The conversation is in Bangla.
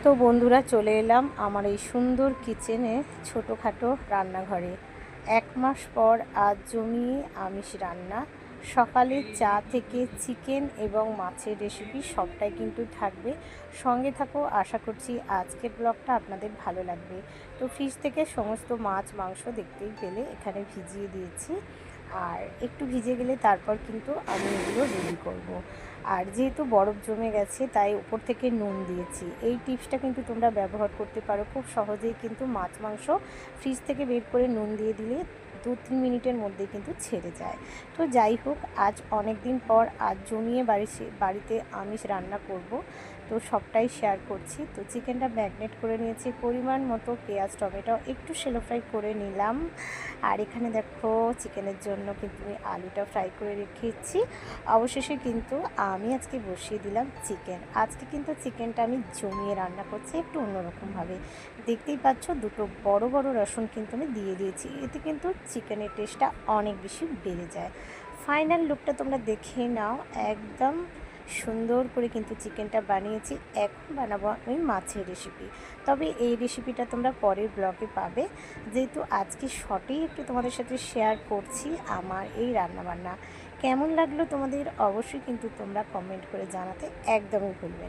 তো বন্ধুরা, চলে এলাম আমার এই সুন্দর কিচেনে, ছোটোখাটো রান্নাঘরে। 1 মাস পর আজ জমিয়ে আমিষ রান্না। সকালে চা থেকে চিকেন এবং মাছের রেসিপি সবটাই কিন্তু থাকবে। সঙ্গে থাকো, আশা করছি আজকের ব্লগটা আপনাদের ভালো লাগবে। তো ফ্রিজ থেকে সমস্ত মাছ মাংস দেখতেই পেলে এখানে ভিজিয়ে দিয়েছি। আর একটু ভিজে গেলে তারপর কিন্তু আমি এগুলো রেডি করব। আর যেহেতু বরফ জমে গেছে তাই উপর থেকে নুন দিয়েছি। এই টিপসটা কিন্তু তোমরা ব্যবহার করতে পারো, খুব সহজেই কিন্তু মাছ মাংস ফ্রিজ থেকে বের করে নুন দিয়ে দিলে 2-3 মিনিটের মধ্যে কিন্তু ছেড়ে যায়। তো যাই হোক, আজ অনেক দিন পর আজ জমিয়ে বাড়িতে আমিষ রান্না করব। তো সবটাই শেয়ার করছি। তো চিকেনটা ম্যাগনেট করে নিয়েছি, পরিমাণ মতো পেঁয়াজ টমেটো একটু শ্যালো ফ্রাই করে নিলাম। আর এখানে দেখো, চিকেনের জন্য কিন্তু আমি আলুটা ফ্রাই করে রেখেছি। অবশেষে কিন্তু আমি আজকে বসিয়ে দিলাম চিকেন। আজকে কিন্তু চিকেনটা আমি জমিয়ে রান্না করছি একটু অন্যরকমভাবে। দেখতেই পাচ্ছ, দুটো বড় বড় রসুন কিন্তু আমি দিয়ে দিয়েছি। এতে কিন্তু চিকেনের টেস্টটা অনেক বেশি বেড়ে যায়। ফাইনাল লুকটা তোমরা দেখে নাও। একদম সুন্দর করে কিন্তু চিকেনটা বানিয়েছি। এখন বানাবো আমি মাছের রেসিপি। তবে এই রেসিপিটা তোমরা পরের ব্লগে পাবে, যেহেতু আজকে শর্টেই একটু তোমাদের সাথে শেয়ার করছি আমার এই রান্নাবান্না। কেমন লাগলো তোমাদের অবশ্যই কিন্তু তোমরা কমেন্ট করে জানাতে একদমই ভুলবে না।